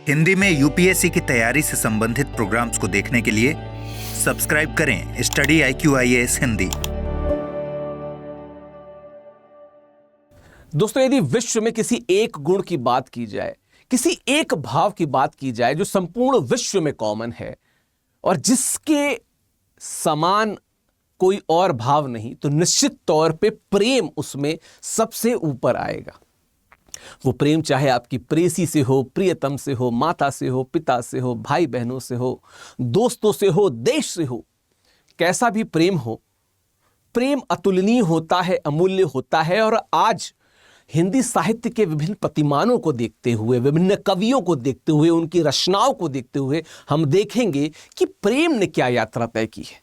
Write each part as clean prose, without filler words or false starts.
हिंदी में यूपीएससी की तैयारी से संबंधित प्रोग्राम्स को देखने के लिए सब्सक्राइब करें स्टडी IQIAS हिंदी। दोस्तों, यदि विश्व में किसी एक गुण की बात की जाए, किसी एक भाव की बात की जाए जो संपूर्ण विश्व में कॉमन है और जिसके समान कोई और भाव नहीं, तो निश्चित तौर पे प्रेम उसमें सबसे ऊपर आएगा। वो प्रेम चाहे आपकी प्रेयसी से हो, प्रियतम से हो, माता से हो, पिता से हो, भाई बहनों से हो, दोस्तों से हो, देश से हो, कैसा भी प्रेम हो, प्रेम अतुलनीय होता है, अमूल्य होता है। और आज हिंदी साहित्य के विभिन्न प्रतिमानों को देखते हुए, विभिन्न कवियों को देखते हुए, उनकी रचनाओं को देखते हुए हम देखेंगे कि प्रेम ने क्या यात्रा तय की है।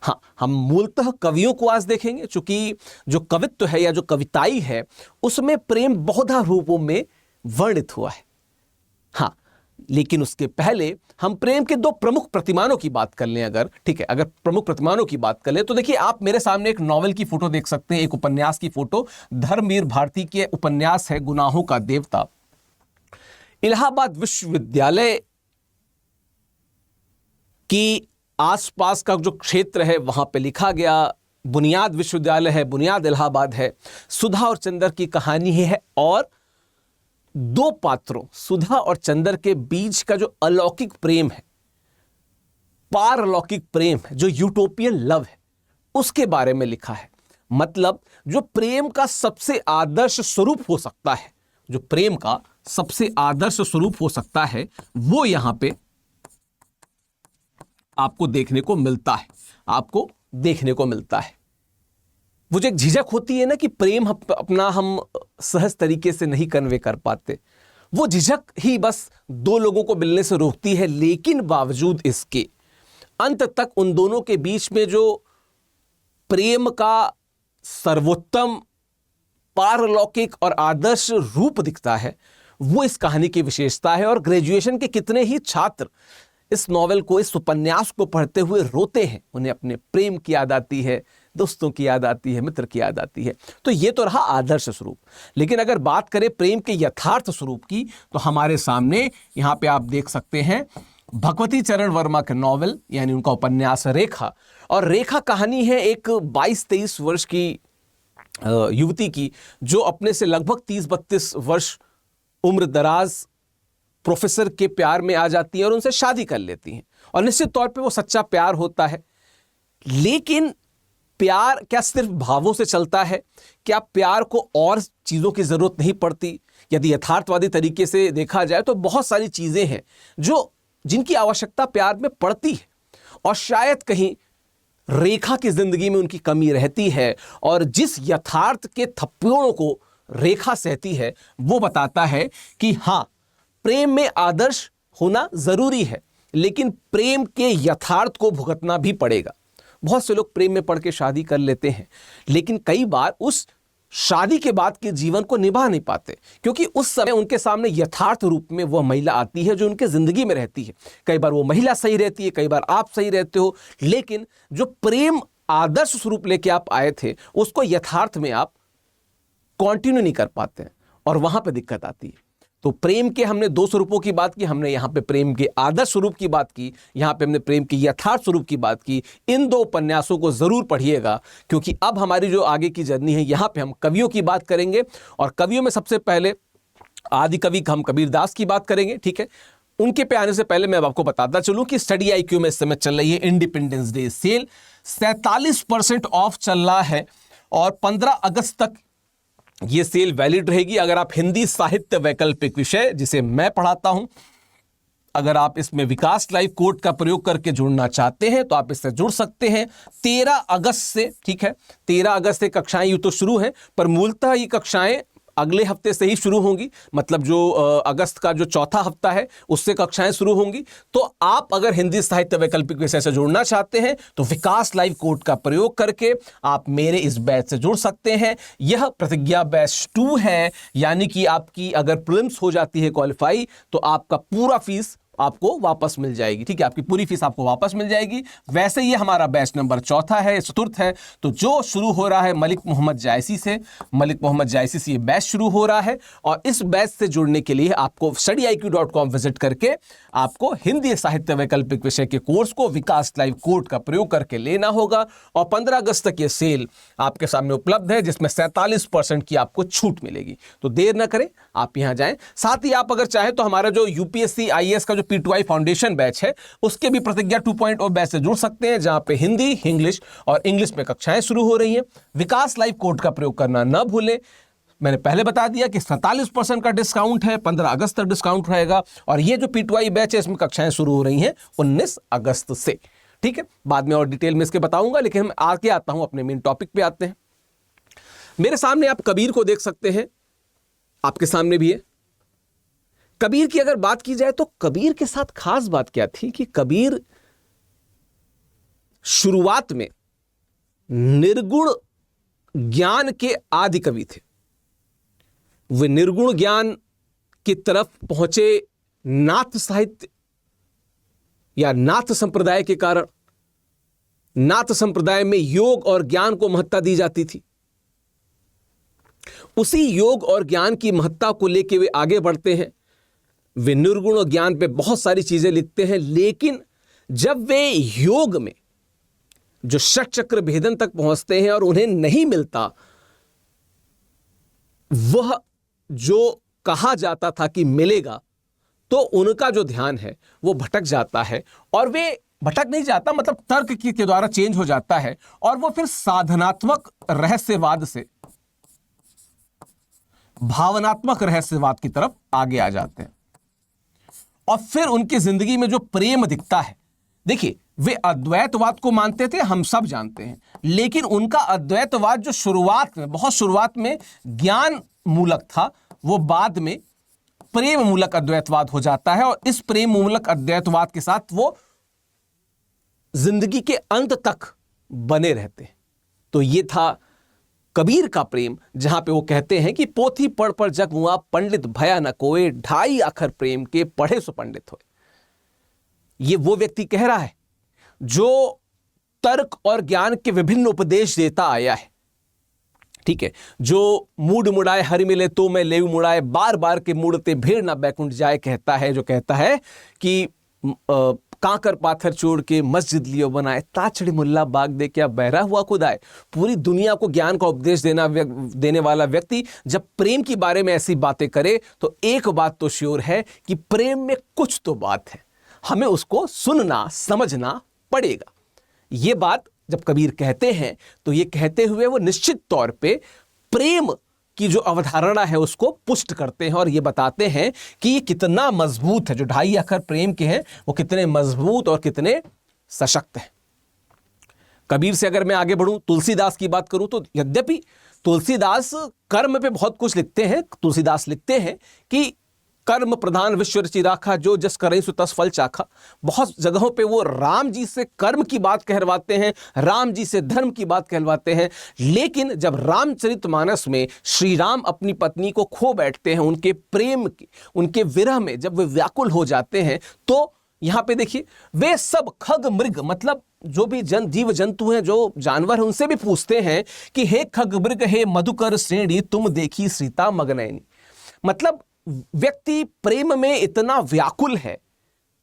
हाँ, हम मूलतः कवियों को आज देखेंगे, चूंकि जो कवित्व है या जो कविताई है उसमें प्रेम बहुधा रूपों में वर्णित हुआ है। हाँ, लेकिन उसके पहले हम प्रेम के दो प्रमुख प्रतिमानों की बात कर लें। अगर ठीक है, अगर प्रमुख प्रतिमानों की बात कर लें तो देखिए, आप मेरे सामने एक नॉवेल की फोटो देख सकते हैं, एक उपन्यास की फोटो। धर्मवीर भारती के उपन्यास है गुनाहों का देवता। इलाहाबाद विश्वविद्यालय की आसपास का जो क्षेत्र है वहां पे लिखा गया। बुनियाद विश्वविद्यालय है, बुनियाद इलाहाबाद है। सुधा और चंद्र की कहानी है और दो पात्रों सुधा और चंद्र के बीच का जो अलौकिक प्रेम है, पारलौकिक प्रेम है, जो यूटोपियन लव है, उसके बारे में लिखा है। मतलब जो प्रेम का सबसे आदर्श स्वरूप हो सकता है, जो प्रेम का सबसे आदर्श स्वरूप हो सकता है, वो यहां पे आपको देखने को मिलता है। आपको देखने को मिलता है। वो जो एक झिझक होती है ना कि प्रेम अपना हम सहज तरीके से नहीं कन्वे कर पाते, वो झिझक ही बस दो लोगों को मिलने से रोकती है। लेकिन बावजूद इसके अंत तक उन दोनों के बीच में जो प्रेम का सर्वोत्तम, पारलौकिक और आदर्श रूप दिखता है, वो इस कहानी की विशेषता है। और ग्रेजुएशन के कितने ही छात्र इस नॉवेल को, इस उपन्यास को पढ़ते हुए रोते हैं। उन्हें अपने प्रेम की याद आती है, दोस्तों की याद आती है, मित्र की याद आती है। तो ये तो रहा आदर्श स्वरूप। लेकिन अगर बात करें प्रेम के यथार्थ स्वरूप की, तो हमारे सामने यहाँ पे आप देख सकते हैं भगवती चरण वर्मा के नॉवेल, यानी उनका उपन्यास रेखा। और रेखा कहानी है एक 22-23 वर्ष की युवती की, जो अपने से लगभग 30-32 वर्ष उम्र दराज प्रोफेसर के प्यार में आ जाती हैं और उनसे शादी कर लेती हैं। और निश्चित तौर पे वो सच्चा प्यार होता है। लेकिन प्यार क्या सिर्फ भावों से चलता है? क्या प्यार को और चीज़ों की ज़रूरत नहीं पड़ती? यदि यथार्थवादी तरीके से देखा जाए तो बहुत सारी चीज़ें हैं जिनकी आवश्यकता प्यार में पड़ती है। और शायद कहीं रेखा की ज़िंदगी में उनकी कमी रहती है। और जिस यथार्थ के थप्पड़ों को रेखा सहती है, वो बताता है कि हाँ, प्रेम में आदर्श होना जरूरी है, लेकिन प्रेम के यथार्थ को भुगतना भी पड़ेगा। बहुत से लोग प्रेम में पड़ के शादी कर लेते हैं, लेकिन कई बार उस शादी के बाद के जीवन को निभा नहीं पाते, क्योंकि उस समय उनके सामने यथार्थ रूप में वह महिला आती है जो उनके जिंदगी में रहती है। कई बार वो महिला सही रहती है, कई बार आप सही रहते हो, लेकिन जो प्रेम आदर्श स्वरूप लेके आप आए थे, उसको यथार्थ में आप कंटिन्यू नहीं कर पाते हैं, और वहां पर दिक्कत आती है। तो प्रेम के हमने दो स्वरूपों की बात की। हमने यहाँ पे प्रेम के आदर्श स्वरूप की बात की, यहाँ पे हमने प्रेम के यथार्थ स्वरूप की बात की। इन दो उपन्यासों को जरूर पढ़िएगा, क्योंकि अब हमारी जो आगे की जर्नी है, यहाँ पे हम कवियों की बात करेंगे। और कवियों में सबसे पहले आदि कवि हम कबीरदास की बात करेंगे। ठीक है, उनके पे आने से पहले मैं आपको बताता चलूँ कि स्टडी IQ में इस समय चल रही है इंडिपेंडेंस डे सेल। 47% ऑफ चल रहा है और 15 अगस्त तक ये सेल वैलिड रहेगी। अगर आप हिंदी साहित्य वैकल्पिक विषय, जिसे मैं पढ़ाता हूं, अगर आप इसमें विकास लाइव कोड का प्रयोग करके जुड़ना चाहते हैं तो आप इससे जुड़ सकते हैं 13 अगस्त से। ठीक है, 13 अगस्त से कक्षाएं यूं तो शुरू हैं, पर मूलतः ये कक्षाएं अगले हफ्ते से ही शुरू होंगी। मतलब जो अगस्त का जो चौथा हफ्ता है उससे कक्षाएं शुरू होंगी। तो आप अगर हिंदी साहित्य वैकल्पिक विषय से जुड़ना चाहते हैं तो विकास लाइव कोड का प्रयोग करके आप मेरे इस बैच से जुड़ सकते हैं। यह प्रतिज्ञा बैच 2 है, यानी कि आपकी अगर प्रीलिम्स हो जाती है क्वालिफाई, तो आपका पूरा फीस आपको वापस मिल जाएगी। ठीक है, आपकी पूरी फीस आपको वापस मिल जाएगी। वैसे ये हमारा बैच नंबर चौथा है, चतुर्थ है। तो जो शुरू हो रहा है मलिक मोहम्मद जायसी से, मलिक मोहम्मद जायसी से ये बैच शुरू हो रहा है। और इस बैच से जुड़ने के लिए आपको studiiq.com विजिट करके आपको हिंदी साहित्य वैकल्पिक विषय के कोर्स को विकास लाइव कोड का प्रयोग करके लेना होगा। और 15 अगस्त तक ये सेल आपके सामने उपलब्ध है, जिसमें 47% की आपको छूट मिलेगी। तो देर न करें, आप यहां जाएं। साथ ही आप अगर चाहें तो हमारा जो यूपीएससी आईएएस का जो P2I फाउंडेशन बैच है, उसके भी प्रतिज्ञा 2.0 बैच से जुड़ सकते हैं, जहां पे हिंदी, इंग्लिश और इंग्लिश में कक्षाएं शुरू हो रही हैं। विकास लाइव कोड का प्रयोग करना न भूलें। मैंने पहले बता दिया कि 47% का डिस्काउंट है, 15 अगस्त तक डिस्काउंट रहेगा। और ये जो P2I बैच है, इसमें कक्षाएं शुरू हो रही हैं 19 अगस्त से। ठीक है, बाद में और डिटेल में इसके बताऊंगा, लेकिन हम आगे आता हूं, अपने मेन टॉपिक पे आते हैं। मेरे सामने आप कबीर को देख सकते हैं, आपके सामने भी है। कबीर की अगर बात की जाए तो कबीर के साथ खास बात क्या थी कि कबीर शुरुआत में निर्गुण ज्ञान के आदि कवि थे। वे निर्गुण ज्ञान की तरफ पहुंचे नाथ साहित्य या नाथ संप्रदाय के कारण। नाथ संप्रदाय में योग और ज्ञान को महत्ता दी जाती थी। उसी योग और ज्ञान की महत्ता को लेकर वे आगे बढ़ते हैं। वे निर्गुण ज्ञान पे बहुत सारी चीजें लिखते हैं, लेकिन जब वे योग में जो षट चक्र भेदन तक पहुंचते हैं और उन्हें नहीं मिलता वह जो कहा जाता था कि मिलेगा, तो उनका जो ध्यान है वो भटक जाता है। और वे भटक नहीं जाता, मतलब तर्क के द्वारा चेंज हो जाता है, और वो फिर साधनात्मक रहस्यवाद से भावनात्मक रहस्यवाद की तरफ आगे आ जाते हैं। और फिर उनकी जिंदगी में जो प्रेम दिखता है, देखिए वे अद्वैतवाद को मानते थे, हम सब जानते हैं, लेकिन उनका अद्वैतवाद जो शुरुआत में, बहुत शुरुआत में ज्ञान मूलक था, वो बाद में प्रेम मूलक अद्वैतवाद हो जाता है। और इस प्रेम मूलक अद्वैतवाद के साथ वो जिंदगी के अंत तक बने रहते हैं। तो ये था कबीर का प्रेम, जहां पे वो कहते हैं कि पोथी पढ़ पर जग मुआ, पंडित भया न कोय, 2.5 अखर प्रेम के पढ़े सो पंडित होए। ये वो व्यक्ति कह रहा है जो तर्क और ज्ञान के विभिन्न उपदेश देता आया है। ठीक है, जो मूड मुड़ाए हरि मिले तो मैं लेव मुड़ाए, बार बार के मुड़ते भीड़ ना बैकुंठ जाए कहता है। जो कहता है कि कांकर पाथर छोड़ के मस्जिद लियो बनाए, ताचड़ी मुल्ला बाग दे क्या बहरा हुआ खुदाए। पूरी दुनिया को ज्ञान का उपदेश देने वाला व्यक्ति जब प्रेम के बारे में ऐसी बातें करे, तो एक बात तो श्योर है कि प्रेम में कुछ तो बात है, हमें उसको सुनना समझना पड़ेगा। ये बात जब कबीर कहते हैं तो ये कहते हुए वो निश्चित तौर पे प्रेम की जो अवधारणा है उसको पुष्ट करते हैं और ये बताते हैं कि ये कितना मजबूत है। जो 2.5 अखर प्रेम के हैं वो कितने मजबूत और कितने सशक्त हैं। कबीर से अगर मैं आगे बढ़ूं, तुलसीदास की बात करूं, तो यद्यपि तुलसीदास कर्म पे बहुत कुछ लिखते हैं। तुलसीदास लिखते हैं कि कर्म प्रधान विश्व रचि राखा, जो जस करई सो तस फल चाखा। बहुत जगहों पे वो राम जी से कर्म की बात कहलवाते हैं, राम जी से धर्म की बात कहलवाते हैं। लेकिन जब रामचरितमानस में श्री राम अपनी पत्नी को खो बैठते हैं, उनके प्रेम की, उनके विरह में जब वे व्याकुल हो जाते हैं, तो यहां पे देखिए वे सब खग मृग, मतलब जो भी जीव जंतु हैं, जो जानवर हैं, उनसे भी पूछते हैं कि हे खग मृग, हे मधुकर श्रेणी, तुम देखी सीता मगनैनी। मतलब व्यक्ति प्रेम में इतना व्याकुल है,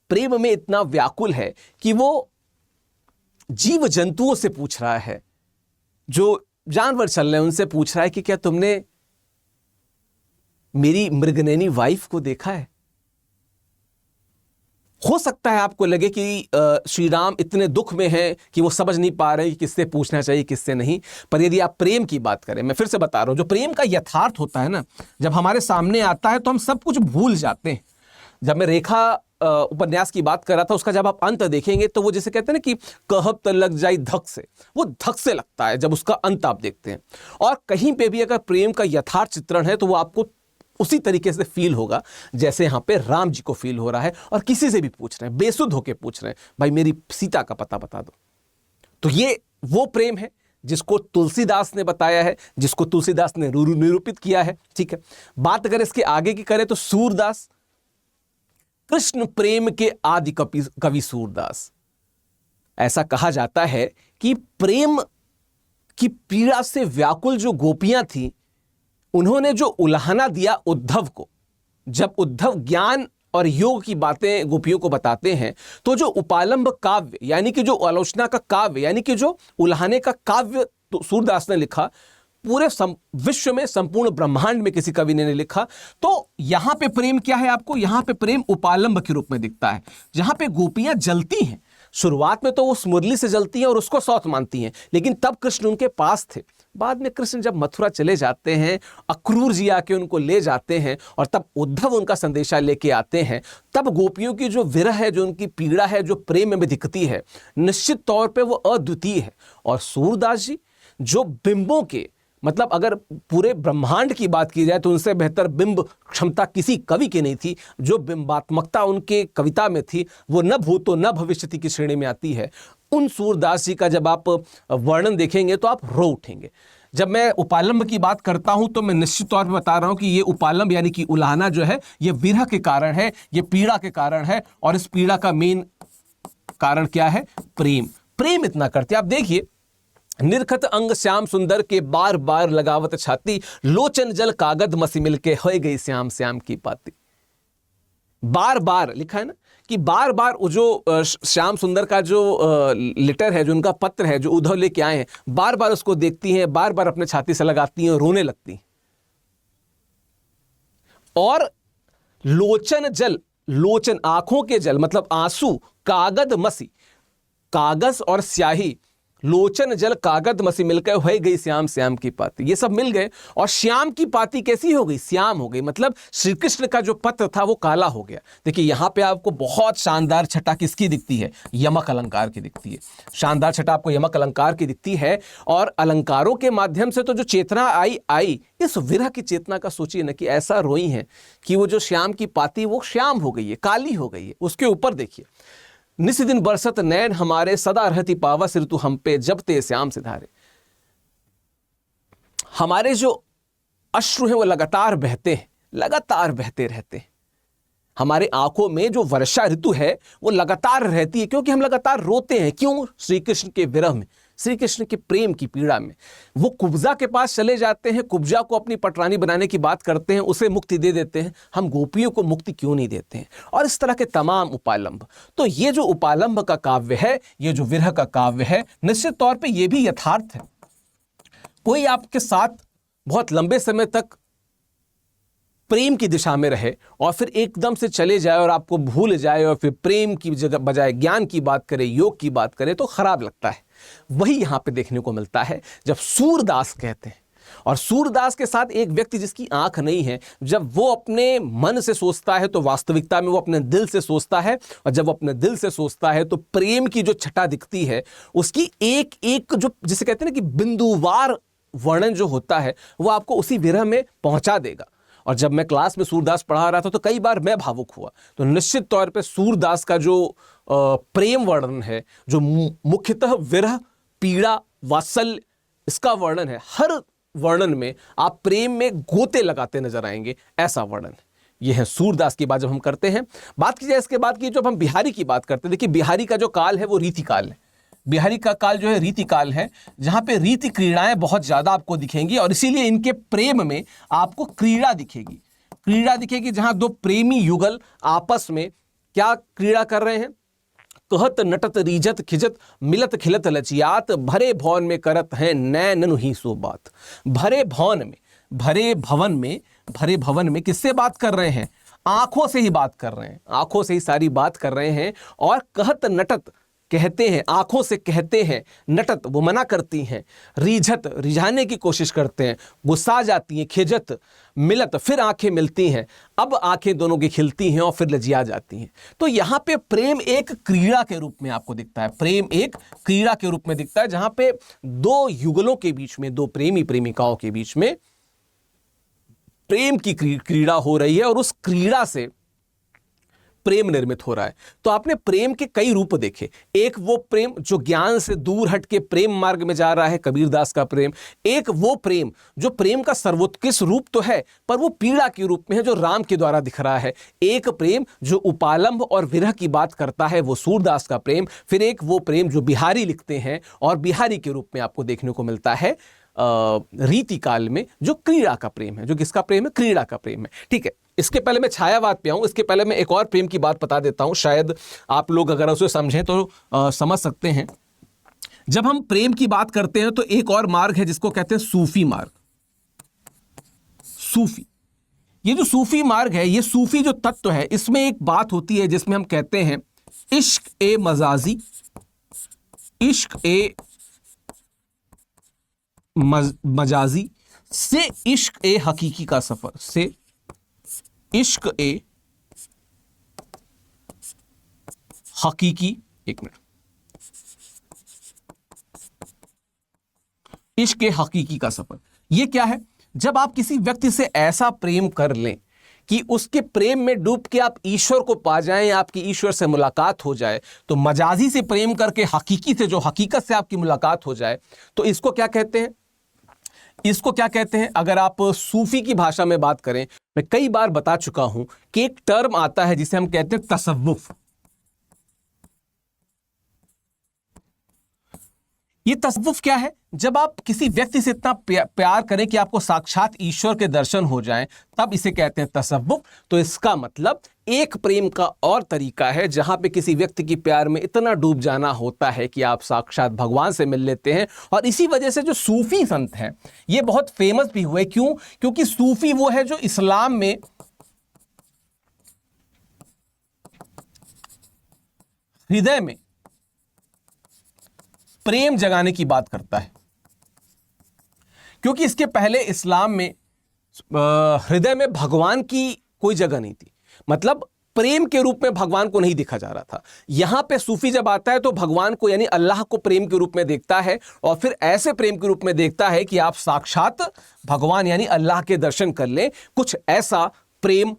प्रेम में इतना व्याकुल है कि वो जीव जंतुओं से पूछ रहा है, जो जानवर चल रहे हैं उनसे पूछ रहा है कि क्या तुमने मेरी मृगनैनी वाइफ को देखा है। हो सकता है आपको लगे कि श्री राम इतने दुख में हैं कि वो समझ नहीं पा रहे कि किससे पूछना चाहिए किससे नहीं। पर यदि आप प्रेम की बात करें, मैं फिर से बता रहा हूं, जो प्रेम का यथार्थ होता है ना, जब हमारे सामने आता है तो हम सब कुछ भूल जाते हैं। जब मैं रेखा उपन्यास की बात कर रहा था, उसका जब आप अंत देखेंगे तो वो जैसे कहते हैं ना कि कहब त लग जाई धक से, वो धक से लगता है जब उसका अंत आप देखते हैं। और कहीं पे भी अगर प्रेम का यथार्थ चित्रण है तो वो आपको उसी तरीके से फील होगा जैसे यहां पे राम जी को फील हो रहा है। और किसी से भी पूछ रहे हैं, बेसुध होके पूछ रहे हैं, भाई मेरी सीता का पता बता दो। तो ये वो प्रेम है जिसको तुलसीदास ने बताया है, जिसको तुलसीदास ने निरूपित किया है। ठीक है, बात अगर इसके आगे की करें तो सूरदास, कृष्ण प्रेम के आदि कवि सूरदास। ऐसा कहा जाता है कि प्रेम की पीड़ा से व्याकुल जो गोपियां थीं, उन्होंने जो उल्हाना दिया उद्धव को, जब उद्धव ज्ञान और योग की बातें गोपियों को बताते हैं, तो जो उपालंब काव्य यानी कि जो आलोचना का काव्य यानी कि जो उल्हाने का काव्य तो सूरदास ने लिखा, पूरे विश्व में, संपूर्ण ब्रह्मांड में किसी कवि ने नहीं लिखा। तो यहां पे प्रेम क्या है आपको, यहां पे प्रेम उपालंब के रूप में दिखता है, जहां पे गोपियां जलती हैं। शुरुआत में तो वो उस मुरली से जलती हैं और उसको सौत मानती हैं, लेकिन तब कृष्ण उनके पास थे। बाद में कृष्ण जब मथुरा चले जाते हैं, अक्रूर जी आके उनको ले जाते हैं और तब उद्धव उनका संदेशा लेके आते हैं, तब गोपियों की जो विरह है, जो उनकी पीड़ा है, जो प्रेम में दिखती है, निश्चित तौर पे वो अद्वितीय है। और सूरदास जी जो बिंबों के, मतलब अगर पूरे ब्रह्मांड की बात की जाए तो उनसे बेहतर बिंब क्षमता किसी कवि की नहीं थी। जो बिंबात्मकता उनके कविता में थी वो न भूतो न भविष्यति की श्रेणी में आती है। उन सूरदास जी का जब आप वर्णन देखेंगे तो आप रो उठेंगे। जब मैं उपालंब की बात करता हूं तो मैं निश्चित तौर पर बता रहा हूं कि ये उपालंब यानी कि उल्हाना जो है, ये विरह के कारण है, ये पीड़ा के कारण है। और इस पीड़ा का मेन कारण क्या है? प्रेम। प्रेम इतना करते, आप देखिए, निरखत अंग श्याम सुंदर के बार बार लगावत छाती, लोचन जल कागद मसी मिल के हो गई श्याम श्याम की पाती। बार बार लिखा है ना कि बार बार जो श्याम सुंदर का जो लेटर है, जो उनका पत्र है, जो उद्धव लेके आए हैं, बार बार उसको देखती हैं, बार बार अपने छाती से लगाती हैं और रोने लगती हैं। और लोचन जल, लोचन आंखों के जल मतलब आंसू, कागद मसी, कागज और स्याही, लोचन जल कागद मसी मिलकर हो गई श्याम श्याम की पाती। ये सब मिल गए और श्याम की पाती कैसी हो गई? श्याम हो गई। मतलब श्री कृष्ण का जो पत्र था वो काला हो गया। देखिए यहां पे आपको बहुत शानदार छटा किसकी दिखती है? यमक अलंकार की दिखती है। शानदार छटा आपको यमक अलंकार की दिखती है। और अलंकारों के माध्यम से तो जो चेतना आई इस विरह की चेतना का सोचिए ना कि ऐसा रोई है कि वो जो श्याम की पाती वो श्याम हो गई है, काली हो गई है। उसके ऊपर देखिए, निस दिन बरसत नैन हमारे, सदा रहती पावस ऋतु हम पे, जब ते श्याम सिधारे। हमारे जो अश्रु हैं वो लगातार बहते हैं, लगातार बहते रहते हैं। हमारे आंखों में जो वर्षा ऋतु है वो लगातार रहती है, क्योंकि हम लगातार रोते हैं। क्यों? श्री कृष्ण के विरह में, श्री कृष्ण के प्रेम की पीड़ा में। वो कुब्जा के पास चले जाते हैं, कुब्जा को अपनी पटरानी बनाने की बात करते हैं, उसे मुक्ति दे देते हैं। हम गोपियों को मुक्ति क्यों नहीं देते हैं? और इस तरह के तमाम उपालंब। तो ये जो उपालंब का काव्य है, ये जो विरह का काव्य है, निश्चित तौर पे ये भी यथार्थ है। कोई आपके साथ बहुत लंबे समय तक प्रेम की दिशा में रहे और फिर एकदम से चले जाए और आपको भूल जाए और फिर प्रेम की जगह बजाय ज्ञान की बात करे, योग की बात करे, तो खराब लगता है। वही यहां पे देखने को मिलता है जब सूरदास कहते हैं। और सूरदास के साथ एक व्यक्ति जिसकी आंख नहीं है, जब वो अपने मन से सोचता है तो वास्तविकता में वो अपने दिल से सोचता है, और जब वो अपने दिल से सोचता है तो प्रेम की जो छटा दिखती है, उसकी एक एक जो जिसे कहते हैं ना कि बिंदुवार वर्णन जो होता है वो आपको उसी विरह में पहुंचा देगा। और जब मैं क्लास में सूरदास पढ़ा रहा था तो कई बार मैं भावुक हुआ। तो निश्चित तौर पे सूरदास का जो प्रेम वर्णन है, जो मुख्यतः विरह, पीड़ा, वात्सल्य, इसका वर्णन है, हर वर्णन में आप प्रेम में गोते लगाते नजर आएंगे, ऐसा वर्णन है। यह है सूरदास की बात। जब हम करते हैं, बात की जाए इसके बाद की, जब हम बिहारी की बात करते हैं, देखिए बिहारी का जो काल है वो रीति काल है। बिहारी का काल जो है रीति काल है, जहां पे रीति क्रीड़ाएं बहुत ज्यादा आपको दिखेंगी और इसीलिए इनके प्रेम में आपको क्रीड़ा दिखेगी। क्रीड़ा दिखेगी जहां दो प्रेमी युगल आपस में क्या क्रीड़ा कर रहे हैं? कहत नटत रीजत खिजत मिलत खिलत लचियात, भरे भवन में करत हैं नैननु ही सो बात। भरे भवन में, भरे भवन में किससे बात कर रहे हैं? आंखों से ही बात कर रहे हैं, आंखों से ही सारी बात कर रहे हैं। और कहत नटत कहते हैं, आंखों से कहते हैं, नटत वो मना करती हैं, रीझत रिझाने की कोशिश करते हैं, गुस्सा जाती हैं, खिजत मिलत फिर आंखें मिलती हैं, अब आंखें दोनों की खिलती हैं और फिर लजिया जाती हैं। तो यहाँ पे प्रेम एक क्रीड़ा के रूप में आपको दिखता है, प्रेम एक क्रीड़ा के रूप में दिखता है, जहां पे दो युगलों के बीच में, दो प्रेमी प्रेमिकाओं के बीच में प्रेम की क्रीड़ा हो रही है। और उस क्रीड़ा से प्रेम निर्मित हो रहा है। तो आपने प्रेम के कई रूप देखे। एक वो प्रेम जो ज्ञान से दूर हट के प्रेम मार्ग में जा रहा है, कबीरदास का प्रेम। एक वो प्रेम जो प्रेम का सर्वोत्कृष्ट रूप तो है पर वो पीड़ा के रूप में है, जो राम के द्वारा दिख रहा है। एक प्रेम जो उपालंब और विरह की बात करता है, वो सूरदास का प्रेम। फिर एक वो प्रेम जो बिहारी लिखते हैं और बिहारी के रूप में आपको देखने को मिलता है रीति काल में, जो क्रीड़ा का प्रेम है। जो किसका प्रेम है? क्रीड़ा का प्रेम है। ठीक है, इसके पहले मैं छायावाद पे आऊं, इसके पहले मैं एक और प्रेम की बात बता देता हूं, शायद आप लोग अगर उसे समझें तो समझ सकते हैं। जब हम प्रेम की बात करते हैं तो एक और मार्ग है जिसको कहते हैं सूफी मार्ग। सूफी, ये जो सूफी मार्ग है, ये सूफी जो तत्व है, इसमें एक बात होती है जिसमें हम कहते हैं इश्क ए मजाजी, इश्क ए मजाजी से इश्क ए हकीकी का सफर, से इश्क ए हकीकी, एक मिनट, इश्क ए हकीकी का सफर। यह क्या है? जब आप किसी व्यक्ति से ऐसा प्रेम कर लें कि उसके प्रेम में डूब के आप ईश्वर को पा जाएं, आपकी ईश्वर से मुलाकात हो जाए, तो मजाजी से प्रेम करके हकीकी से, जो हकीकत से आपकी मुलाकात हो जाए, तो इसको क्या कहते हैं? इसको क्या कहते हैं? अगर आप सूफी की भाषा में बात करें, मैं कई बार बता चुका हूं कि एक टर्म आता है जिसे हम कहते हैं तसव्वुफ। ये तसव्वुफ क्या है? जब आप किसी व्यक्ति से इतना प्यार करें कि आपको साक्षात ईश्वर के दर्शन हो जाएं, तब इसे कहते हैं तसव्वुफ। तो इसका मतलब एक प्रेम का और तरीका है जहां पे किसी व्यक्ति की प्यार में इतना डूब जाना होता है कि आप साक्षात भगवान से मिल लेते हैं। और इसी वजह से जो सूफी संत हैं ये बहुत फेमस भी हुए। क्यों? क्योंकि सूफी वो है जो इस्लाम में हृदय में प्रेम जगाने की बात करता है। क्योंकि इसके पहले इस्लाम में हृदय में भगवान की कोई जगह नहीं थी, मतलब प्रेम के रूप में भगवान को नहीं देखा जा रहा था। यहां पे सूफी जब आता है तो भगवान को यानी अल्लाह को प्रेम के रूप में देखता है, और फिर ऐसे प्रेम के रूप में देखता है कि आप साक्षात भगवान यानी अल्लाह के दर्शन कर लें। कुछ ऐसा प्रेम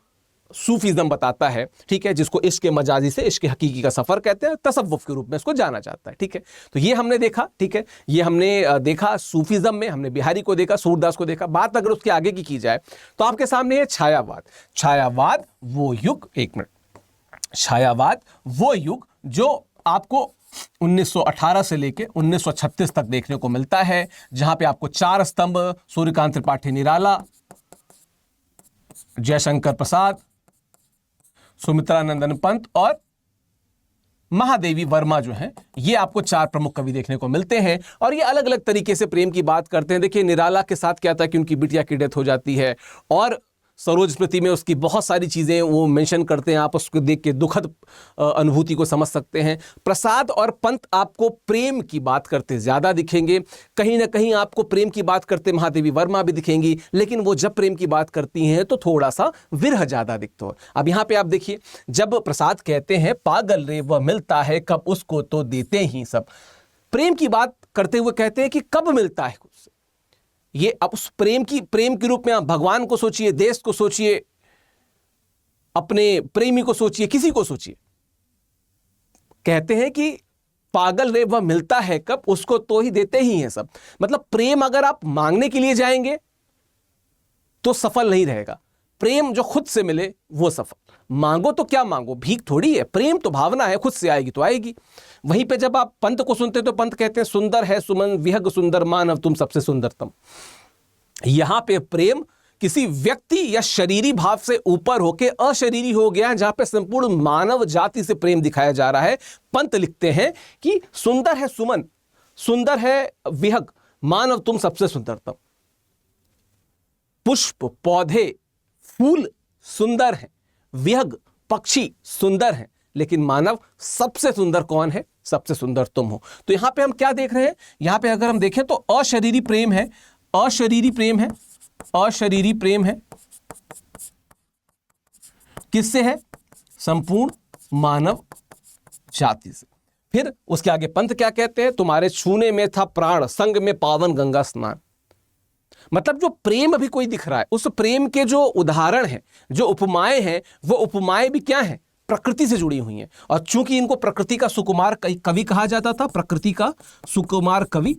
सूफीज़म बताता है, ठीक है, जिसको इश्क मजाजी से इश्क हकीकी का सफर कहते हैं, तसव्वुफ के रूप में इसको जाना जाता है। ठीक है, तो ये हमने देखा। ठीक है, ये हमने देखा सूफीज़म में, हमने बिहारी को देखा, सूरदास को देखा। बात अगर उसके आगे की जाए तो आपके सामने है छायावाद। छायावाद वो युग, एक मिनट, छायावाद वो युग जो आपको 1918 से लेके 1936 तक देखने को मिलता है, जहां पे आपको चार स्तंभ सूर्यकांत त्रिपाठी निराला, जयशंकर प्रसाद, सुमित्रानंदन पंत और महादेवी वर्मा जो हैं, ये आपको चार प्रमुख कवि देखने को मिलते हैं। और ये अलग अलग तरीके से प्रेम की बात करते हैं। देखिए निराला के साथ क्या था कि उनकी बिटिया की डेथ हो जाती है, और सरोज स्मृति में उसकी बहुत सारी चीज़ें वो मेंशन करते हैं। आप उसको देख के दुखद अनुभूति को समझ सकते हैं। प्रसाद और पंत आपको प्रेम की बात करते ज़्यादा दिखेंगे। कहीं ना कहीं आपको प्रेम की बात करते महादेवी वर्मा भी दिखेंगी, लेकिन वो जब प्रेम की बात करती हैं तो थोड़ा सा विरह ज़्यादा दिखता है। अब यहाँ पे आप देखिए, जब प्रसाद कहते हैं पागल रे वह मिलता है कब उसको तो देते ही सब, प्रेम की बात करते हुए कहते हैं कि कब मिलता है उससे। ये अब उस प्रेम के रूप में आप भगवान को सोचिए, देश को सोचिए, अपने प्रेमी को सोचिए, किसी को सोचिए। कहते हैं कि पागल रे वह मिलता है कब उसको तो ही देते ही हैं सब। मतलब प्रेम अगर आप मांगने के लिए जाएंगे तो सफल नहीं रहेगा। प्रेम जो खुद से मिले वो सफल। मांगो तो क्या मांगो, भीख थोड़ी है। प्रेम तो भावना है, खुद से आएगी तो आएगी। वहीं पे जब आप पंत को सुनते तो पंत कहते हैं सुंदर है सुमन विहग सुंदर मानव तुम सबसे सुंदरतम। यहां पे प्रेम किसी व्यक्ति या शरीरी भाव से ऊपर होके अशरीरी हो गया है, जहां पे संपूर्ण मानव जाति से प्रेम दिखाया जा रहा है। पंत लिखते हैं कि सुंदर है सुमन, सुंदर है विहग, मानव तुम सबसे सुंदरतम। पुष्प पौधे फूल सुंदर हैं, विहग पक्षी सुंदर हैं, लेकिन मानव सबसे सुंदर कौन है? सबसे सुंदर तुम हो। तो यहां पे हम क्या देख रहे हैं? यहां पे अगर हम देखें तो अशरीरी प्रेम है, अशरीरी प्रेम है, अशरीरी प्रेम है। किससे है? संपूर्ण मानव जाति से। फिर उसके आगे पंत क्या कहते हैं? तुम्हारे छूने में था प्राण, संग में पावन गंगा स्नान। मतलब जो प्रेम अभी कोई दिख रहा है, उस प्रेम के जो उदाहरण हैं, जो उपमाएं हैं, वो उपमाएं भी क्या हैं? प्रकृति से जुड़ी हुई हैं। और चूंकि इनको प्रकृति का सुकुमार कवि कहा जाता था, प्रकृति का सुकुमार कवि,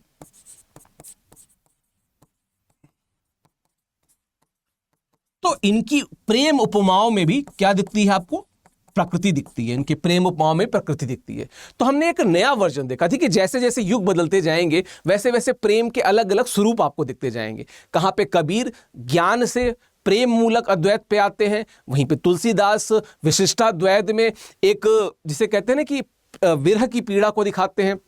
तो इनकी प्रेम उपमाओं में भी क्या दिखती है आपको? प्रकृति दिखती है। इनके प्रेम उपमाओं में प्रकृति दिखती है। तो हमने एक नया वर्जन देखा थी कि जैसे जैसे युग बदलते जाएंगे वैसे वैसे प्रेम के अलग अलग स्वरूप आपको दिखते जाएंगे। कहां पे कबीर ज्ञान से प्रेम मूलक अद्वैत पे आते हैं, वहीं पे तुलसीदास विशिष्टाद्वैत में एक जिसे कहते हैं ना कि विरह की पीड़ा को दिखाते हैं।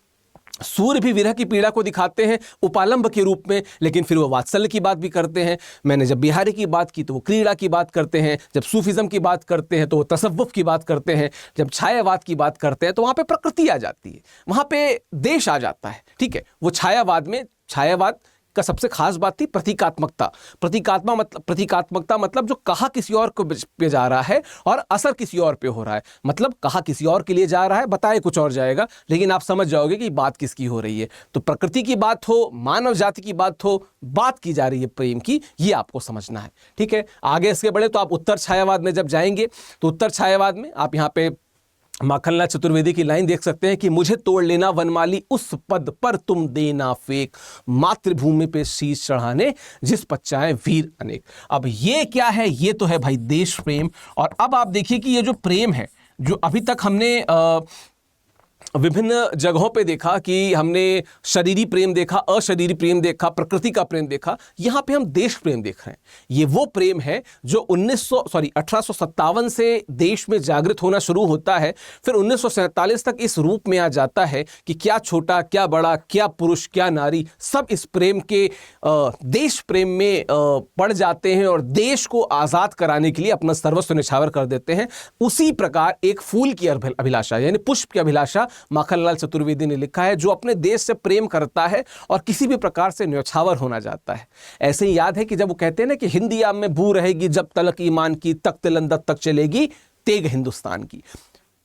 सूर्य भी विरह की पीड़ा को दिखाते हैं उपालंब के रूप में, लेकिन फिर वो वात्सल्य की बात भी करते हैं। मैंने जब बिहारी की बात की तो वो क्रीड़ा की बात करते हैं, जब सूफिज्म की बात करते हैं तो वो तसव्वुफ की बात करते हैं, जब छायावाद की बात करते हैं तो वहाँ पे प्रकृति आ जाती है, वहाँ पे देश आ जाता है। ठीक है, वो छायावाद में, छायावाद का सबसे खास बात थी प्रतीकात्मकता। प्रतीकात्मकता मतलब जो कहा किसी और को पे जा रहा है और असर किसी और पे हो रहा है। मतलब कहा किसी और के लिए जा रहा है, बताए कुछ और जाएगा, लेकिन आप समझ जाओगे कि बात किसकी हो रही है। तो प्रकृति की बात हो, मानव जाति की बात हो, बात की जा रही है प्रेम की, ये आपको समझना है। ठीक है, आगे इसके बढ़े तो आप उत्तर छायावाद में जब जाएंगे तो उत्तर छायावाद में आप यहाँ पे माखनलाल चतुर्वेदी की लाइन देख सकते हैं कि मुझे तोड़ लेना वनमाली उस पद पर तुम देना फेंक, मातृभूमि पे शीश चढ़ाने जिस पच्चाए वीर अनेक। अब ये क्या है? ये तो है भाई देश प्रेम। और अब आप देखिए कि ये जो प्रेम है, जो अभी तक हमने विभिन्न जगहों पे देखा कि हमने शरीरी प्रेम देखा, अशरीरी प्रेम देखा, प्रकृति का प्रेम देखा, यहाँ पे हम देश प्रेम देख रहे हैं। ये वो प्रेम है जो 1857 से देश में जागृत होना शुरू होता है, फिर 1947 तक इस रूप में आ जाता है कि क्या छोटा, क्या बड़ा, क्या पुरुष, क्या नारी, सब इस प्रेम के देश प्रेम में पड़ जाते हैं और देश को आज़ाद कराने के लिए अपना सर्वस्व न्यौछावर कर देते हैं। उसी प्रकार एक फूल की अभिलाषा यानी पुष्प की अभिलाषा माखनलाल चतुर्वेदी ने लिखा है, जो अपने देश से प्रेम करता है और किसी भी प्रकार से न्यौछावर होना चाहता है। ऐसे ही याद है कि जब वो कहते हैं ना कि हिंदी आम में बू रहेगी जब तलक ईमान की, तख्त लंदत तक चलेगी तेग हिंदुस्तान की।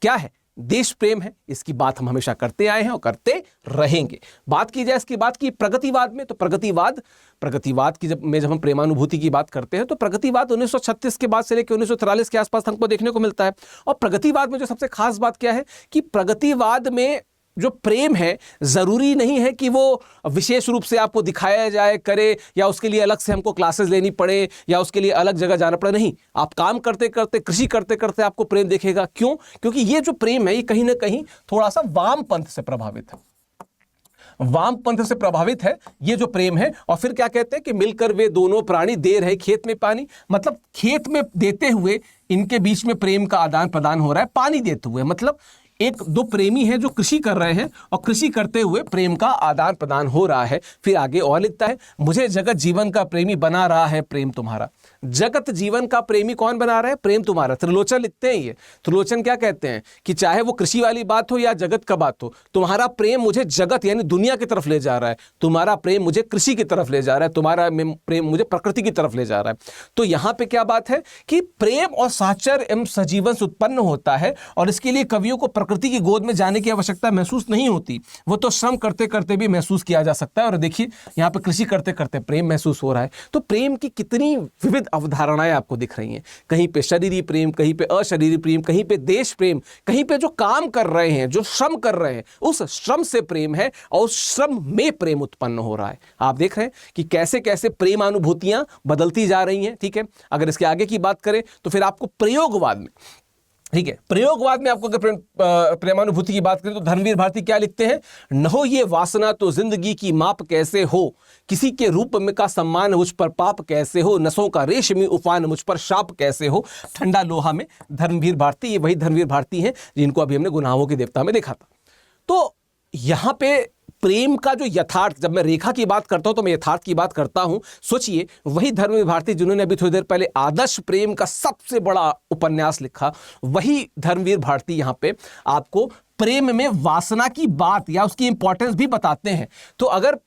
क्या है? देश प्रेम है। इसकी बात हम हमेशा करते आए हैं और करते रहेंगे। बात की जाए इसकी बात की प्रगतिवाद में, तो प्रगतिवाद की जब हम प्रेमानुभूति की बात करते हैं तो प्रगतिवाद 1936 के बाद से लेकर 1943 के आसपास हमको देखने को मिलता है। और प्रगतिवाद में जो सबसे खास बात क्या है कि प्रगतिवाद में जो प्रेम है जरूरी नहीं है कि वो विशेष रूप से आपको दिखाया जाए करे, या उसके लिए अलग से हमको क्लासेस लेनी पड़े, या उसके लिए अलग जगह जाना पड़े। नहीं, आप काम करते करते, कृषि करते करते आपको प्रेम देखेगा। क्यों? क्योंकि ये जो प्रेम है ये कहीं ना कहीं थोड़ा सा वाम पंथ से प्रभावित है, वाम पंथ से प्रभावित है ये जो प्रेम है। और फिर क्या कहते हैं कि मिलकर वे दोनों प्राणी दे रहे खेत में पानी, मतलब खेत में देते हुए इनके बीच में प्रेम का आदान प्रदान हो रहा है, पानी देते हुए। मतलब एक दो प्रेमी हैं जो कृषि कर रहे हैं और कृषि करते हुए प्रेम का आदान प्रदान हो रहा है। फिर आगे और लिखता है, मुझे जगत जीवन का प्रेमी बना रहा है प्रेम तुम्हारा। जगत जीवन का प्रेमी कौन बना रहा है? प्रेम तुम्हारा। त्रिलोचन लिखते हैं ये। त्रिलोचन क्या कहते हैं कि चाहे वो कृषि वाली बात हो या जगत का बात हो, तुम्हारा प्रेम मुझे जगत यानी दुनिया की तरफ ले जा रहा है, तुम्हारा प्रेम मुझे कृषि की तरफ ले जा रहा है, तुम्हारा प्रेम मुझे प्रकृति की तरफ ले जा रहा है। तो यहाँ पे क्या बात है कि प्रेम और साहचर्य एवं सजीवन से उत्पन्न होता है, और इसके लिए कवियों को प्रकृति की गोद में जाने की आवश्यकता महसूस नहीं होती। वो तो श्रम करते करते भी महसूस किया जा सकता है। और देखिए यहाँ पे कृषि करते करते प्रेम महसूस हो रहा है। तो प्रेम की कितनी विविध अवधारणाएं आपको दिख रही हैं। कहीं पे शरीरी प्रेम, कहीं पे अशरीरी प्रेम, कहीं पे देश प्रेम, कहीं पे जो काम कर रहे हैं, जो श्रम कर रहे हैं, उस श्रम से प्रेम है और उस श्रम में प्रेम उत्पन्न हो रहा है। आप देख रहे हैं कि कैसे कैसे प्रेमानुभूतियां बदलती जा रही हैं। ठीक है, अगर इसके आगे की बात करें तो फिर आपको प्रयोगवाद में, ठीक है, प्रयोगवाद में आपको अगर प्रेमानुभूति की बात करें तो धर्मवीर भारती क्या लिखते हैं? न हो ये वासना तो जिंदगी की माप कैसे हो, किसी के रूप में का सम्मान मुझ पर पाप कैसे हो, नसों का रेशमी उफान मुझ पर शाप कैसे हो। ठंडा लोहा में धर्मवीर भारती, ये वही धर्मवीर भारती हैं जिनको अभी हमने गुनाहों के देवता में देखा था। तो यहाँ पे प्रेम का जो यथार्थ, जब मैं रेखा की बात करता हूं तो मैं यथार्थ की बात करता हूं। सोचिए, वही धर्मवीर भारती जिन्होंने अभी थोड़ी देर पहले आदर्श प्रेम का सबसे बड़ा उपन्यास लिखा, वही धर्मवीर भारती यहां पे आपको प्रेम में वासना की बात या उसकी इंपॉर्टेंस भी बताते हैं। तो अगर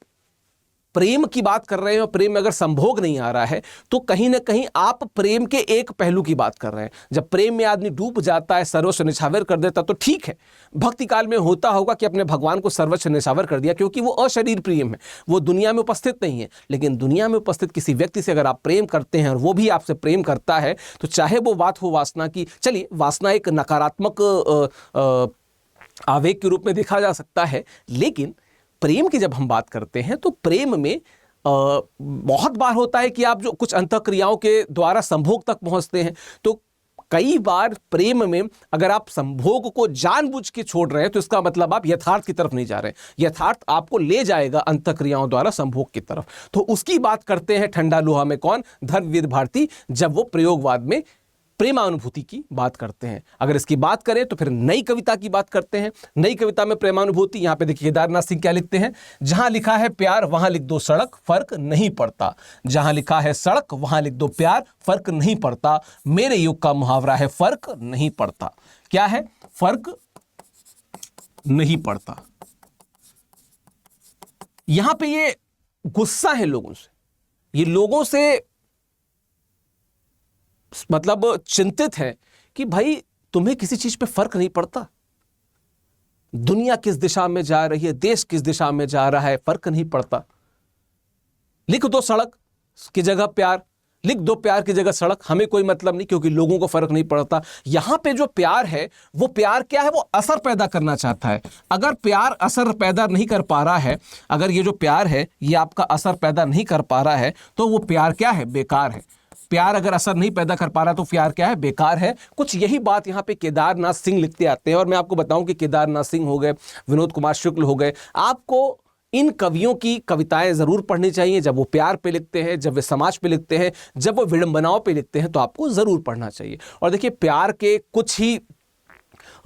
प्रेम की बात कर रहे हैं और प्रेम में अगर संभोग नहीं आ रहा है तो कहीं ना कहीं आप प्रेम के एक पहलू की बात कर रहे हैं। जब प्रेम में आदमी डूब जाता है, सर्वस्व निछावर कर देता, तो ठीक है, भक्ति काल में होता होगा कि अपने भगवान को सर्वस्व निछावर कर दिया, क्योंकि वो अशरीर प्रेम है, वो दुनिया में उपस्थित नहीं है। लेकिन दुनिया में उपस्थित किसी व्यक्ति से अगर आप प्रेम करते हैं और वो भी आपसे प्रेम करता है, तो चाहे वो बात हो वासना की, चलिए वासना एक नकारात्मक आवेग के रूप में देखा जा सकता है, लेकिन प्रेम की जब हम बात करते हैं तो प्रेम में बहुत बार होता है कि आप जो कुछ अंतःक्रियाओं के द्वारा संभोग तक पहुंचते हैं, तो कई बार प्रेम में अगर आप संभोग को जानबूझ के छोड़ रहे हैं तो इसका मतलब आप यथार्थ की तरफ नहीं जा रहे हैं। यथार्थ आपको ले जाएगा अंतःक्रियाओं द्वारा संभोग की तरफ। तो उसकी बात करते हैं ठंडा लोहा में कौन, धर्मवीर भारती, जब वो प्रयोगवाद में प्रेमानुभूति की बात करते हैं। अगर इसकी बात करें तो फिर नई कविता की बात करते हैं। नई कविता में प्रेमानुभूति, यहां पे देखिए केदारनाथ सिंह क्या लिखते हैं, जहां लिखा है प्यार वहां लिख दो सड़क, फर्क नहीं पड़ता। जहां लिखा है सड़क वहां लिख दो प्यार, फर्क नहीं पड़ता। मेरे युग का मुहावरा है फर्क नहीं पड़ता। क्या है? फर्क नहीं पड़ता। यहां पे ये गुस्सा है लोगों से, ये लोगों से मतलब चिंतित है कि भाई तुम्हें किसी चीज पे फर्क नहीं पड़ता। दुनिया किस दिशा में जा रही है, देश किस दिशा में जा रहा है, फर्क नहीं पड़ता। लिख दो सड़क की जगह प्यार, लिख दो प्यार की जगह सड़क, हमें कोई मतलब नहीं, क्योंकि लोगों को फर्क नहीं पड़ता। यहां पे जो प्यार है वो प्यार क्या है, वो असर पैदा करना चाहता है। अगर प्यार असर पैदा नहीं कर पा रहा है, अगर ये जो प्यार है ये आपका असर पैदा नहीं कर पा रहा है, तो वो प्यार क्या है, बेकार है। प्यार अगर असर नहीं पैदा कर पा रहा तो प्यार क्या है, बेकार है। कुछ यही बात यहां पे केदारनाथ सिंह लिखते आते हैं। और मैं आपको बताऊं कि केदारनाथ सिंह हो गए, विनोद कुमार शुक्ल हो गए, आपको इन कवियों की कविताएं जरूर पढ़नी चाहिए। जब वो प्यार पे लिखते हैं, जब वे समाज पे लिखते हैं, जब वो विडंबनाओं पे लिखते हैं, तो आपको जरूर पढ़ना चाहिए। और देखिए प्यार के कुछ ही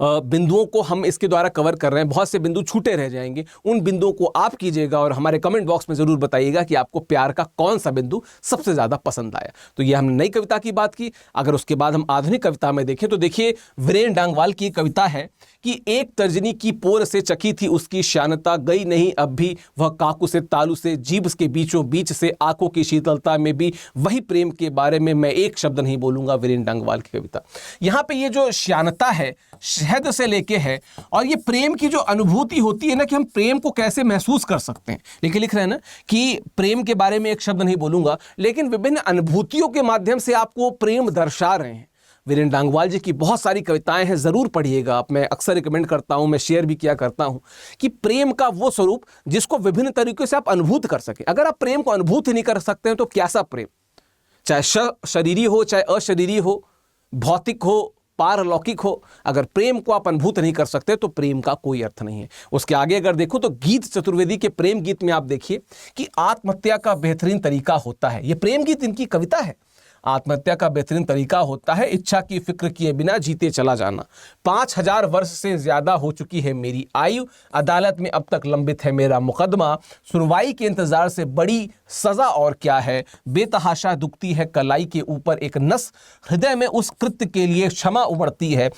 बिंदुओं को हम इसके द्वारा कवर कर रहे हैं, बहुत से बिंदु छूटे रह जाएंगे। उन बिंदुओं को आप कीजिएगा और हमारे कमेंट बॉक्स में जरूर बताइएगा कि आपको प्यार का कौन सा बिंदु सबसे ज्यादा पसंद आया। तो ये हमने नई कविता की बात की। अगर उसके बाद हम आधुनिक कविता में देखें तो देखिए वीरेन डांगवाल की कविता है कि एक तर्जनी की पोर से चकी थी उसकी श्यानता, गई नहीं अब भी वह काकू से तालू से, जीभ के बीचों बीच से, आंखों की शीतलता में भी वही प्रेम के बारे में मैं एक शब्द नहीं बोलूंगा। वीरेन डांगवाल की कविता। यहां पे ये जो श्यानता है शहद से लेके है, और ये प्रेम की जो अनुभूति होती है ना कि हम प्रेम को कैसे महसूस कर सकते हैं। लेकिन लिख रहे हैं ना कि प्रेम के बारे में एक शब्द नहीं बोलूंगा, लेकिन विभिन्न अनुभूतियों के माध्यम से आपको प्रेम दर्शा रहे हैं। वीरेन डांगवाल जी की बहुत सारी कविताएं हैं, जरूर पढ़िएगा आप। मैं अक्सर रिकमेंड करता हूं, मैं शेयर भी किया करता हूं कि प्रेम का वो स्वरूप जिसको विभिन्न तरीकों से आप अनुभूत कर सके। अगर आप प्रेम को अनुभूत ही नहीं कर सकते हैं तो कैसा प्रेम, चाहे शरीरी हो चाहे अशरीरी हो, भौतिक हो पारलौकिक हो, अगर प्रेम को आप अनुभूत नहीं कर सकते तो प्रेम का कोई अर्थ नहीं है। उसके आगे अगर देखो तो गीत चतुर्वेदी के प्रेम गीत में आप देखिए कि आत्महत्या का बेहतरीन तरीका होता है। ये प्रेम गीत इनकी कविता है। आत्महत्या का बेहतरीन तरीका होता है इच्छा की फिक्र किए बिना जीते चला जाना। 5000 वर्ष से ज्यादा हो चुकी है मेरी आयु, अदालत में अब तक लंबित है मेरा मुकदमा, सुनवाई के इंतजार से बड़ी सजा और क्या है, बेतहाशा दुखती है कलाई के ऊपर एक नस, हृदय में उस कृत्य के लिए क्षमा उमड़ती है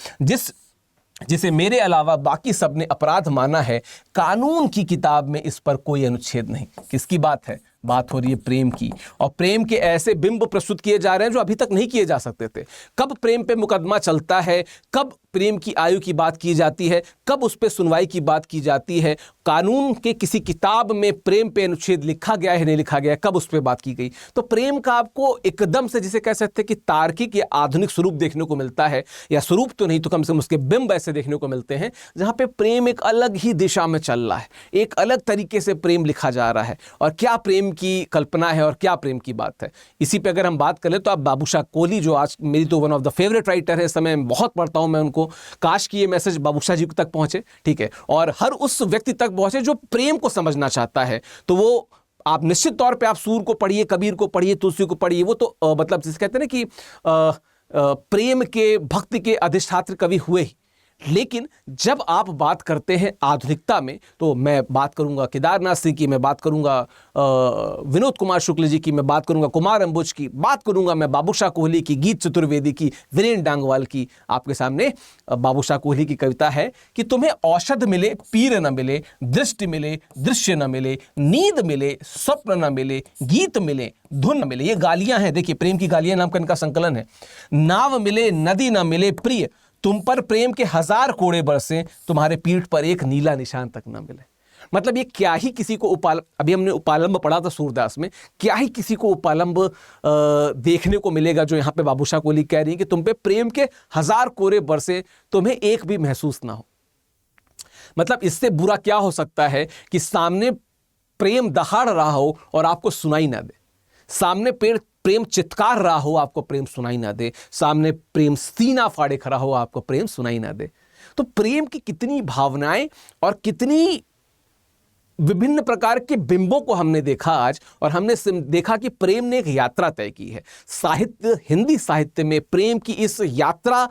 जिसे मेरे अलावा बाकी सब ने अपराध माना है, कानून की किताब में इस पर कोई अनुच्छेद नहीं। किसकी बात है? बात हो रही है प्रेम की। और प्रेम के ऐसे बिंब प्रस्तुत किए जा रहे हैं जो अभी तक नहीं किए जा सकते थे। कब प्रेम पे मुकदमा चलता है, कब प्रेम की आयु की बात की जाती है, कब उस पे सुनवाई की बात की जाती है, कानून के किसी किताब में प्रेम पे अनुच्छेद लिखा गया है नहीं लिखा गया है, कब उस पे बात की गई। तो प्रेम का आपको एकदम से जिसे कह सकते हैं कि तार्किक या आधुनिक स्वरूप देखने को मिलता है, या स्वरूप तो नहीं तो कम से कम उसके बिंब ऐसे देखने को मिलते हैं जहां पे प्रेम एक अलग ही दिशा में चल रहा है, एक अलग तरीके से प्रेम लिखा जा रहा है। और क्या प्रेम की कल्पना है और क्या प्रेम की बात है। इसी पे अगर हम बात करें तो आप बाबूशाह कोहली, जो आज मेरी तो one of the favourite writer है, इस समय बहुत पढ़ता हूं मैं उनको, काश कि ये मैसेज बाबूशाह जी तक पहुंचे, ठीक है, और हर उस व्यक्ति तक पहुंचे जो प्रेम को समझना चाहता है। तो वो आप निश्चित तौर पे आप सूर को पढ़िए, कबीर को पढ़िए, तुलसी को पढ़िए। वो तो मतलब जिसे कहते हैं ना कि प्रेम के भक्ति के अधिष्ठात्र कवि हुए ही, लेकिन जब आप बात करते हैं आधुनिकता में, तो मैं बात करूंगा केदारनाथ सिंह की, मैं बात करूंगा विनोद कुमार शुक्ल जी की, मैं बात करूंगा कुमार अंबुज की, बात करूंगा मैं बाबूशाह कोहली की, गीत चतुर्वेदी की, वीरेन डांगवाल की। आपके सामने बाबूशाह कोहली की कविता है कि तुम्हें औषध मिले पीर न मिले, दृष्टि मिले दृश्य न मिले, नींद मिले स्वप्न न मिले, गीत मिले धुन न मिले। ये गालियां हैं, देखिए प्रेम की गालियां नाम का इनका संकलन है। नाव मिले नदी न मिले प्रिय, तुम पर प्रेम के 1000 कोड़े बरसे, तुम्हारे पीठ पर एक नीला निशान तक न मिले। मतलब ये क्या ही किसी को अभी हमने उपालंब पढ़ा था सूरदास में, क्या ही किसी को उपालंब देखने को मिलेगा जो यहाँ पे बाबूशाह कोहली कह रही है कि तुम पे प्रेम के 1000 कोड़े बरसे, तुम्हें एक भी महसूस ना हो। मतलब इससे बुरा क्या हो सकता है कि सामने प्रेम दहाड़ रहा हो और आपको सुनाई ना दे, सामने प्रेम चित्कार रहा हो, आपको प्रेम सुनाई ना दे, सामने प्रेम सीना फाड़े खड़ा हो, आपको प्रेम सुनाई ना दे। तो प्रेम की कितनी भावनाएं और कितनी विभिन्न प्रकार के बिंबों को हमने देखा आज, और हमने देखा कि प्रेम ने एक यात्रा तय की है। साहित्य, हिंदी साहित्य में प्रेम की इस यात्रा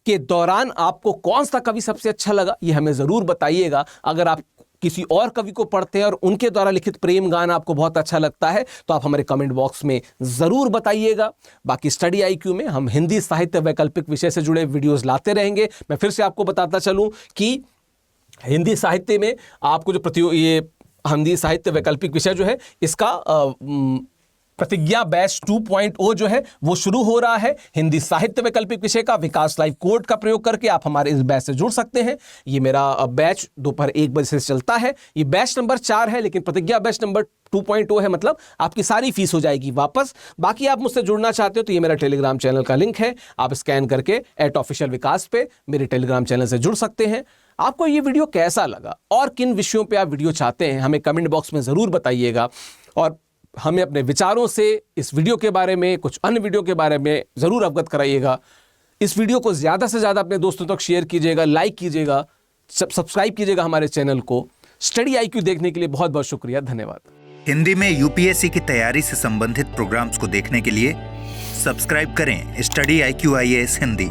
के दौरान आपको कौन सा कवि सबसे अच्छा लगा, ये हमें जरूर बताइएगा। अगर आप किसी और कवि को पढ़ते हैं और उनके द्वारा लिखित प्रेम गान आपको बहुत अच्छा लगता है तो आप हमारे कमेंट बॉक्स में जरूर बताइएगा। बाकी स्टडी आईक्यू में हम हिंदी साहित्य वैकल्पिक विषय से जुड़े वीडियोस लाते रहेंगे। मैं फिर से आपको बताता चलूं कि हिंदी साहित्य में आपको जो ये हिंदी साहित्य वैकल्पिक विषय जो है, इसका प्रतिज्ञा बैच 2.0 जो है वो शुरू हो रहा है। हिंदी साहित्य वैकल्पिक विषय का विकास लाइव कोड का प्रयोग करके आप हमारे इस बैच से जुड़ सकते हैं। ये मेरा बैच दोपहर 1 बजे से चलता है। ये बैच नंबर 4 है, लेकिन प्रतिज्ञा बैच नंबर 2.0 है, मतलब आपकी सारी फीस हो जाएगी वापस। बाकी आप मुझसे जुड़ना चाहते हो तो ये मेरा टेलीग्राम चैनल का लिंक है, आप स्कैन करके @officialvikas पे मेरे टेलीग्राम चैनल से जुड़ सकते हैं। आपको ये वीडियो कैसा लगा और किन विषयों पे आप वीडियो चाहते हैं हमें कमेंट बॉक्स में ज़रूर बताइएगा, और हमें अपने विचारों से इस वीडियो के बारे में, कुछ अन्य वीडियो के बारे में ज़रूर अवगत कराइएगा। इस वीडियो को ज़्यादा से ज़्यादा अपने दोस्तों तक शेयर कीजिएगा, लाइक कीजिएगा, सब्सक्राइब कीजिएगा हमारे चैनल को। स्टडी आईक्यू देखने के लिए बहुत बहुत शुक्रिया, धन्यवाद। हिंदी में यूपीएससी की तैयारी से संबंधित प्रोग्राम्स को देखने के लिए सब्सक्राइब करें स्टडी IQ IAS हिंदी।